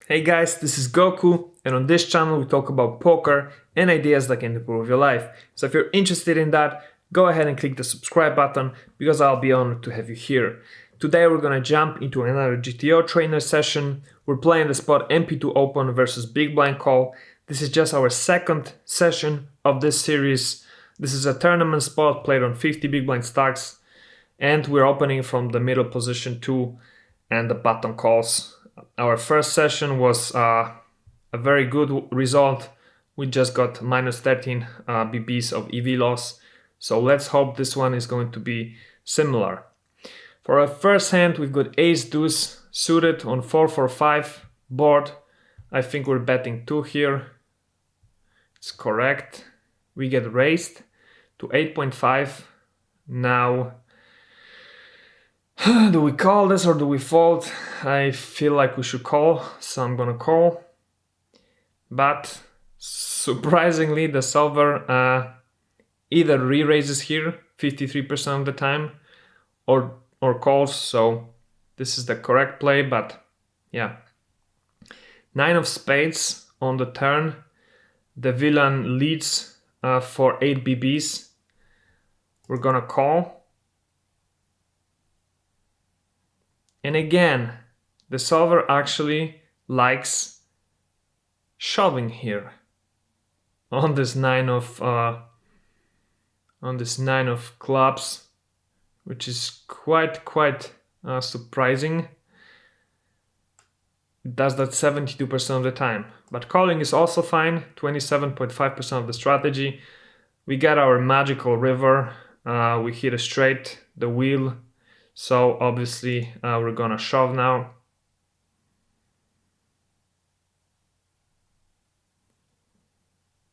Hey guys, this is Goku, and on this channel we talk about poker and ideas that can improve your life. So if you're interested in that, go ahead and click the subscribe button because I'll be honored to have you here. Today we're gonna jump into another GTO trainer session. We're playing the spot MP2 Open versus Big Blind Call. This is just our second session of this series. This is a tournament spot played on 50 Big Blind stacks, and we're opening from the middle position 2 and the button calls. Our first session was a very good result. We just got minus 13 BBs of EV loss. So let's hope this one is going to be similar. For our first hand, we've got ace deuce suited on 4-4-5 board. I think we're betting 2 here. It's correct. We get raised to 8.5. Now, do we call this or do we fold? I feel like we should call, so I'm gonna call. But surprisingly, the solver either re-raises here 53% of the time or calls, so this is the correct play. But yeah, 9 of spades on the turn. The villain leads for 8 BBs. We're gonna call. And again, the solver actually likes shoving here on this nine of clubs, which is quite surprising. It does that 72% of the time, but calling is also fine. 27.5% of the strategy. We got our magical river. We hit a straight, the wheel. So obviously we're gonna shove now.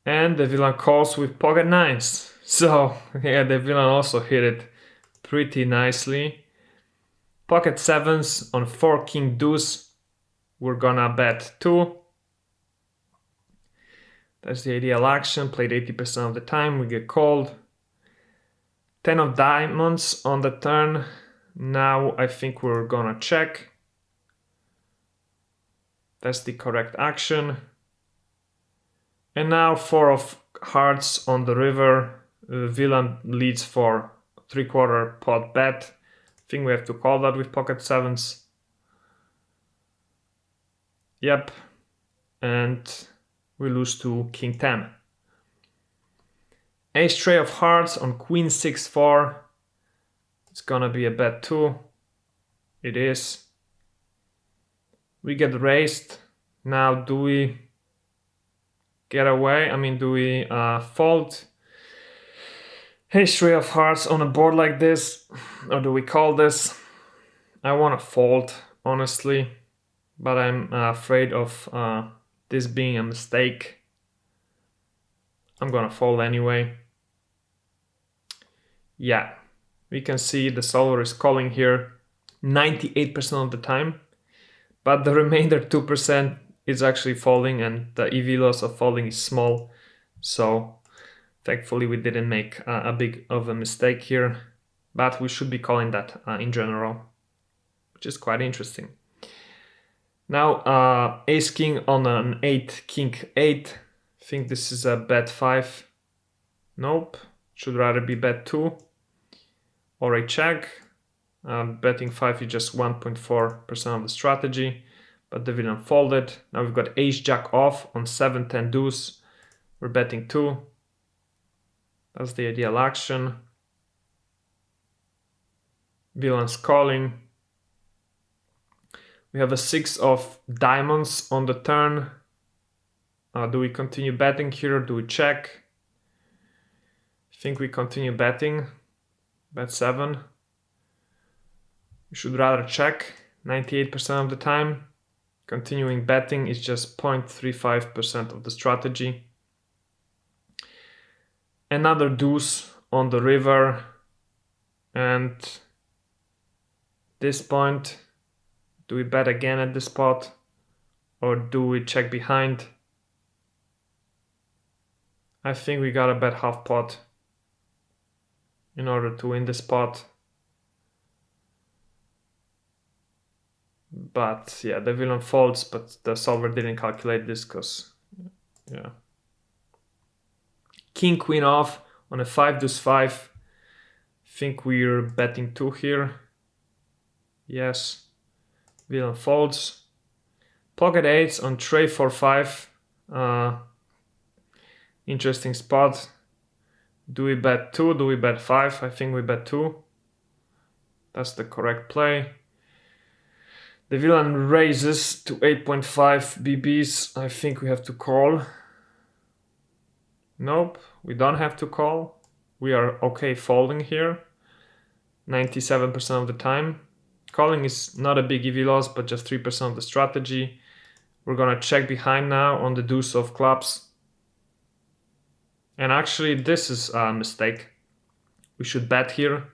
And the villain calls with pocket nines. So yeah, the villain also hit it pretty nicely. Pocket sevens on 4 king deuce. We're gonna bet 2. That's the ideal action, played 80% of the time, we get called. 10 of diamonds on the turn. Now I think we're gonna check. That's the correct action. And now 4 of hearts on the river. The villain leads for 3/4 pot bet. I think we have to call that with pocket sevens. Yep. And we lose to king 10. Ace tray of hearts on queen 6-4. It's gonna be a bet 2. It is. We get raised. Now do we get away? I mean, do we fold? Ace tray of hearts on a board like this, or do we call this? I want to fold, honestly, but I'm afraid of this being a mistake. I'm gonna fold anyway. Yeah. We can see the solver is calling here 98% of the time, but the remainder 2% is actually folding, and the EV loss of folding is small. So thankfully we didn't make a big of a mistake here, but we should be calling that in general, which is quite interesting. Now ace king on an 8, king 8. I think this is a bet 5. Nope, should rather be bet 2. Or a check. Betting 5 is just 1.4% of the strategy, but the villain folded. Now we've got ace jack off on 7-10 deuce. We're betting 2. That's the ideal action. Villain's calling. We have a 6 of diamonds on the turn. Do we continue betting here or do we check? I think we continue betting. Bet 7. We should rather check 98% of the time. Continuing betting is just 0.35% of the strategy. Another deuce on the river. And this point, do we bet again at this spot? Or do we check behind? I think we gotta bet half pot in order to win the spot. But yeah, the villain folds, but the solver didn't calculate this because, yeah. King, queen off on a 5 deuce 5. Think we're betting 2 here. Yes. Villain folds. Pocket 8s on tray 4 5. Interesting spot. Do we bet 2? Do we bet 5? I think we bet 2. That's the correct play. The villain raises to 8.5 BBs. I think we have to call. Nope, we don't have to call. We are okay folding here. 97% of the time. Calling is not a big EV loss, but just 3% of the strategy. We're gonna check behind now on the deuce of clubs. And actually, this is a mistake. We should bet here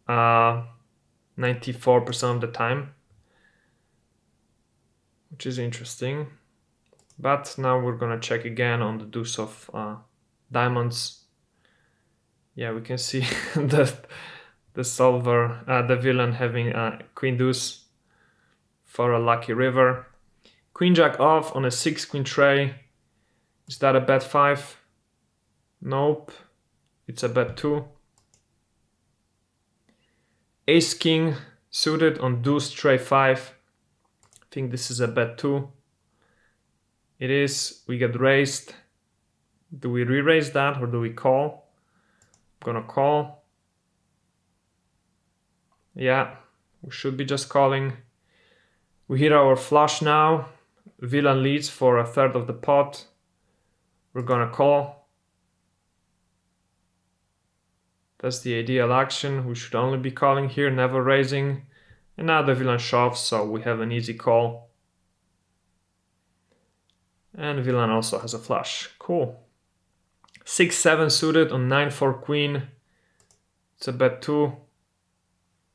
94% of the time, which is interesting. But now we're gonna check again on the deuce of diamonds. Yeah, we can see the solver, the villain having queen deuce for a lucky river. Queen jack off on a 6 queen tray. Is that a bet 5? Nope, it's a bet 2. Ace king suited on deuce tray 5. I think this is a bet 2. It is. We get raised. Do we re-raise that or do we call? I'm gonna call. Yeah, we should be just calling. We hit our flush now. Villain leads for a third of the pot. We're gonna call. That's the ideal action. We should only be calling here, never raising. And now the villain shoves, so we have an easy call. And villain also has a flush. Cool. 6-7 suited on 9-4 queen. It's a bet 2.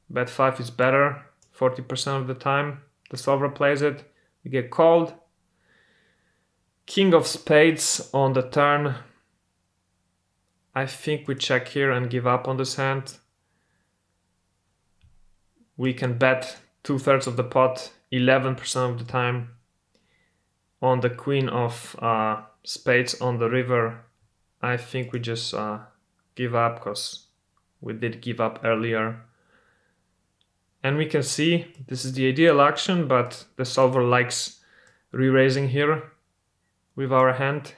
Bet 5 is better. 40% of the time the solver plays it. We get called. King of spades on the turn. I think we check here and give up on this hand. We can bet 2/3 of the pot, 11% of the time. On the queen of spades on the river, I think we just give up because we did give up earlier. And we can see this is the ideal action, but the solver likes re-raising here with our hand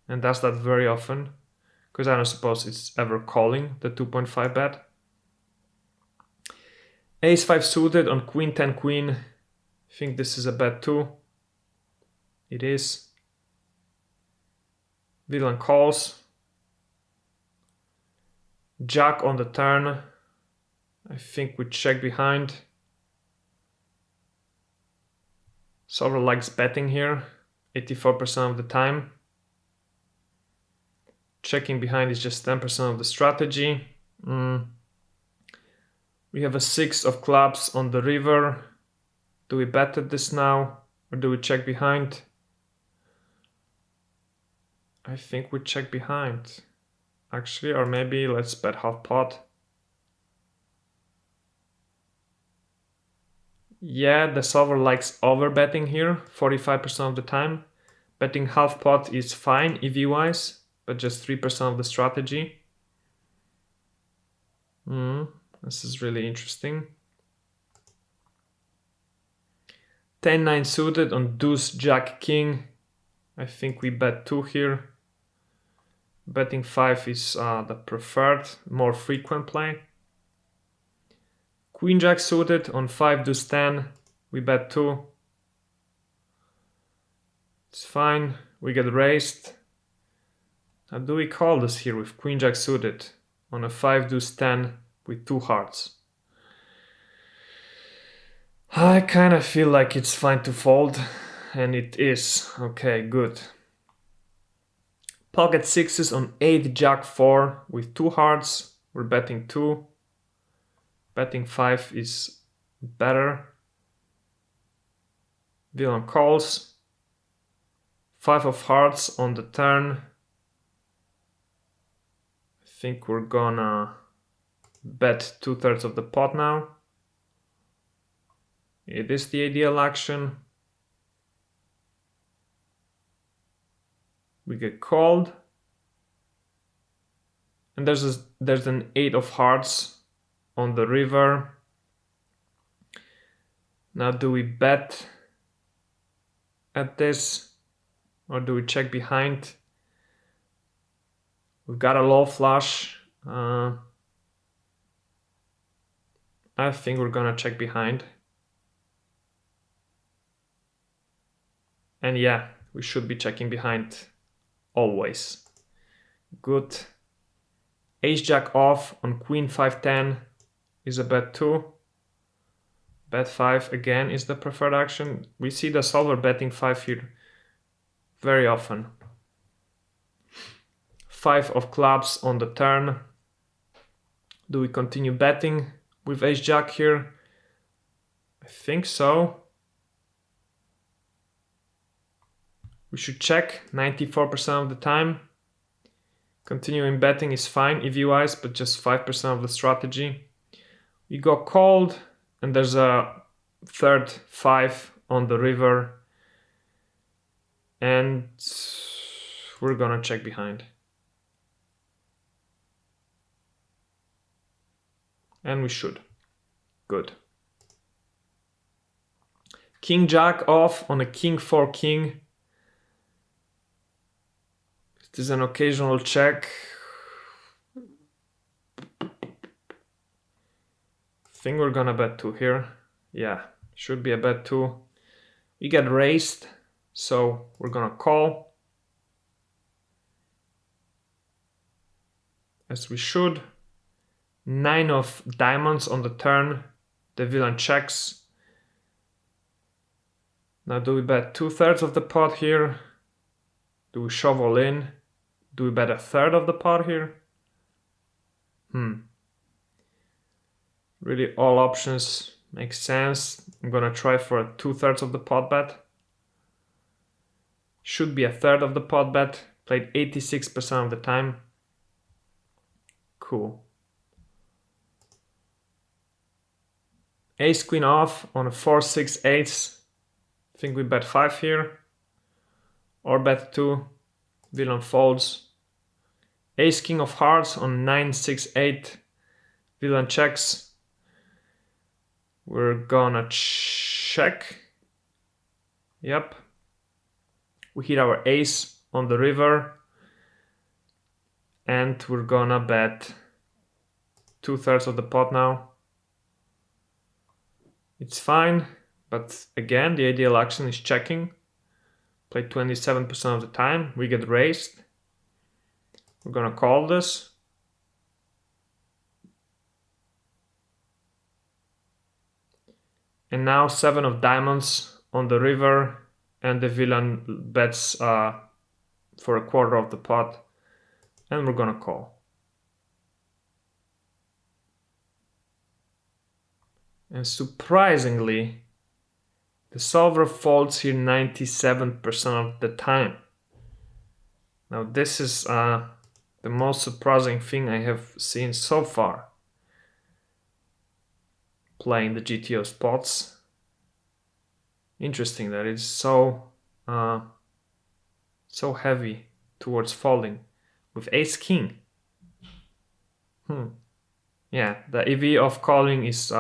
and does that very often because I don't suppose it's ever calling the 2.5 bet. Ace 5 suited on queen 10 queen. I think this is a bet 2. It is. Villain calls. Jack on the turn. I think we check behind. Solver likes betting here, 84% of the time. Checking behind is just 10% of the strategy. We have a 6 of clubs on the river. Do we bet at this now or do we check behind? I think we check behind, actually, or maybe let's bet half pot. Yeah, the solver likes over betting here, 45% of the time. Betting half pot is fine EV wise, but just 3% of the strategy. This is really interesting. 10-9 suited on deuce jack king. I think we bet 2 here. Betting 5 is the preferred, more frequent play. Queen jack suited on 5 deuce 10. We bet 2. It's fine. We get raised. How do we call this here with queen jack suited on a 5 deuce 10 with 2 hearts? I kind of feel like it's fine to fold, and it is. Okay, good. Pocket 6s on 8 jack 4 with 2 hearts. We're betting 2. Betting 5 is better. Villain calls. 5 of hearts on the turn. I think we're gonna bet 2/3 of the pot now. It is the ideal action. We get called. And there's an 8 of hearts on the river. Now do we bet at this or do we check behind? We've got a low flush. I think we're gonna check behind. And yeah, we should be checking behind always. Good. Ace jack off on queen 5-10 is a bet 2. Bet 5 again is the preferred action. We see the solver betting 5 here very often. 5 of clubs on the turn. Do we continue betting with ace jack here? I think so. We should check 94% of the time. Continuing betting is fine EV-wise, but just 5% of the strategy. We go called, and there's a third 5 on the river. And we're gonna check behind. And we should. Good. King jack off on a king 4 king. It is an occasional check. I think we're gonna bet 2 here. Yeah, should be a bet 2. We get raised, so we're gonna call. As we should. 9 of diamonds on the turn. The villain checks. Now do we bet 2/3 of the pot here? Do we shove all in? Do we bet 1/3 of the pot here? Really all options make sense. I'm gonna try for a 2/3 of the pot bet. Should be 1/3 of the pot bet. Played 86% of the time. Cool. Ace queen off on a 4-6-8. I think we bet 5 here. Or bet 2. Villain folds. Ace king of hearts on 9-6-8. Villain checks. We're gonna check. Yep. We hit our ace on the river. And we're gonna bet 2/3 of the pot now. It's fine, but again, the ideal action is checking. Play 27% of the time. We get raised. We're gonna call this. And now 7 of diamonds on the river, and the villain bets for 1/4 of the pot, and we're gonna call. And surprisingly, the solver folds here 97% of the time. Now this is the most surprising thing I have seen so far playing the GTO spots. Interesting that it's so heavy towards folding with ace king. Yeah, the EV of calling is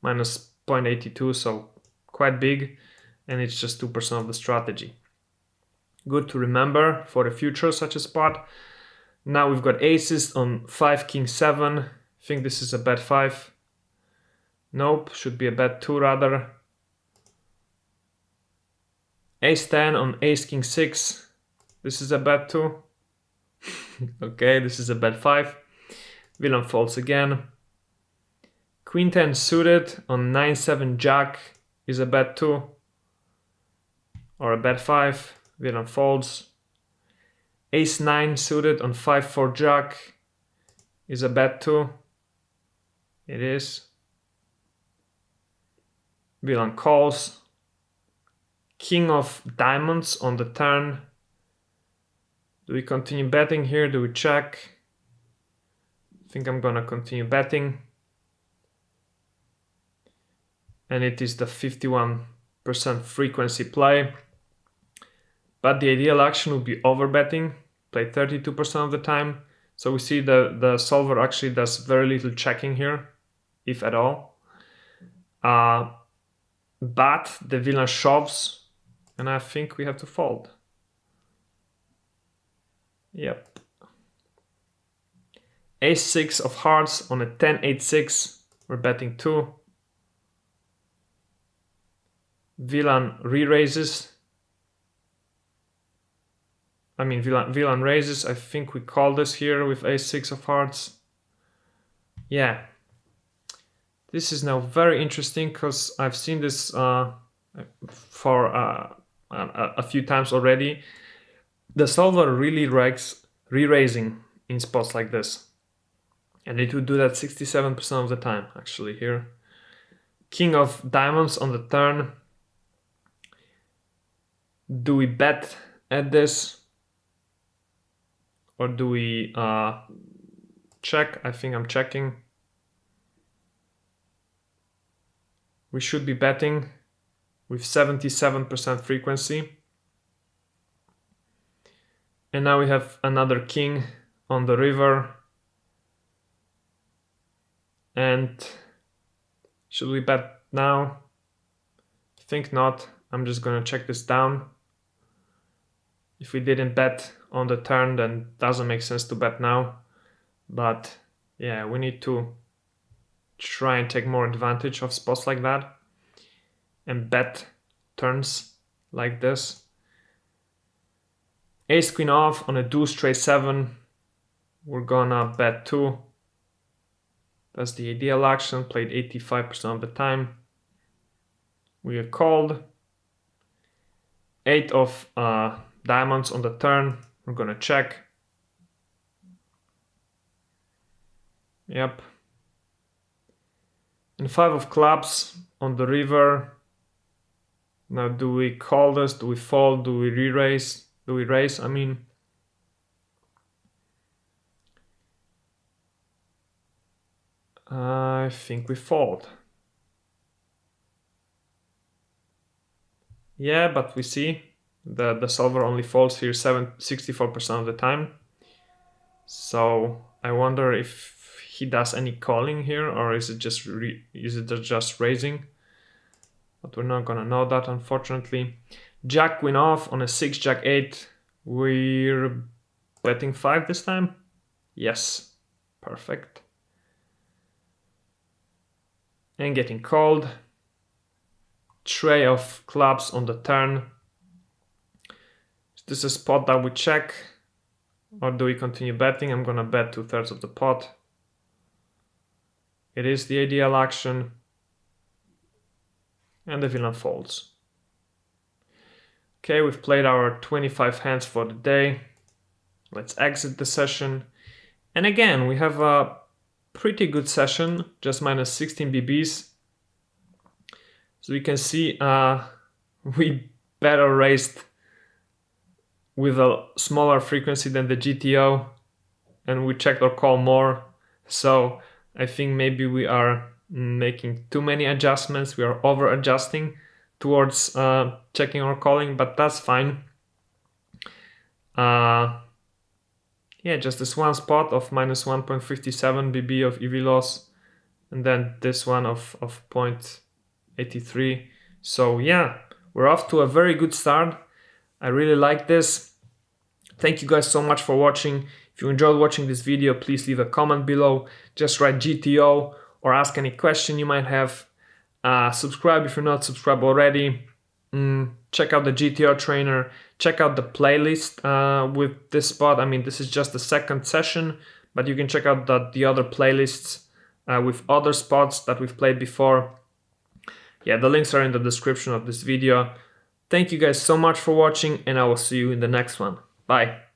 minus 0.82, so quite big, and it's just 2% of the strategy. Good to remember for the future such a spot. Now we've got aces on 5 king 7. I think this is a bet 5. Nope, should be a bet 2 rather. Ace 10 on ace king 6. This is a bet 2. Okay, this is a bet 5. Villain folds again. Queen 10 suited on 9-7 jack is a bet 2. Or a bet 5. Villain folds. Ace 9 suited on 5-4 jack is a bet 2. It is. Villain calls. King of diamonds on the turn. Do we continue betting here? Do we check? I think I'm gonna continue betting. and it is the 51% frequency play. But the ideal action would be overbetting, play 32% of the time. So we see the solver actually does very little checking here, if at all. But the villain shoves, and I think we have to fold. Yep. Ace-6 of hearts on a 10-8-6, we're betting 2. Villain re-raises. I mean, villain raises. I think we call this here with Ace-6 of hearts. Yeah. This is now very interesting because I've seen this for a few times already. The solver really likes re-raising in spots like this. And it would do that 67% of the time, actually, here. King of diamonds on the turn. Do we bet at this? Or do we check? I think I'm checking. We should be betting with 77% frequency. And now we have another king on the river. And should we bet now? I think not. I'm just gonna check this down. If we didn't bet on the turn, then it doesn't make sense to bet now. But yeah, we need to try and take more advantage of spots like that and bet turns like this. Ace queen off on a deuce straight 7. We're gonna bet 2. That's the ideal action, played 85% of the time. We are called. 8 of diamonds on the turn. We're gonna check. Yep. And 5 of clubs on the river. Now, do we call this? Do we fold? Do we re-raise? Do we raise? I mean, I think we fold. Yeah, but we see the solver only folds here 64% of the time. So I wonder if he does any calling here, or is it just raising? But we're not gonna know that, unfortunately. Jack queen off on a 6 jack 8. We're betting 5 this time. Yes, perfect. And getting called. Tray of clubs on the turn. Is this a spot that we check, or do we continue betting? I'm gonna bet 2/3 of the pot. It is the ideal action. And the villain folds. Okay, we've played our 25 hands for the day. Let's exit the session. And again, we have a pretty good session, just minus 16 BBs. So you can see we better raised with a smaller frequency than the GTO, and we checked our call more. So I think maybe we are making too many adjustments. We are over adjusting towards checking or calling, but that's fine. Yeah, just this one spot of minus 1.57 BB of EV loss, and then this one of 0.83. So yeah, we're off to a very good start. I really like this. Thank you guys so much for watching. If you enjoyed watching this video, please leave a comment below. Just write GTO or ask any question you might have. Subscribe if you're not subscribed already. Check out the GTO trainer. Check out the playlist with this spot. I mean, this is just the second session, but you can check out the other playlists with other spots that we've played before. Yeah, the links are in the description of this video. Thank you guys so much for watching, and I will see you in the next one. Bye.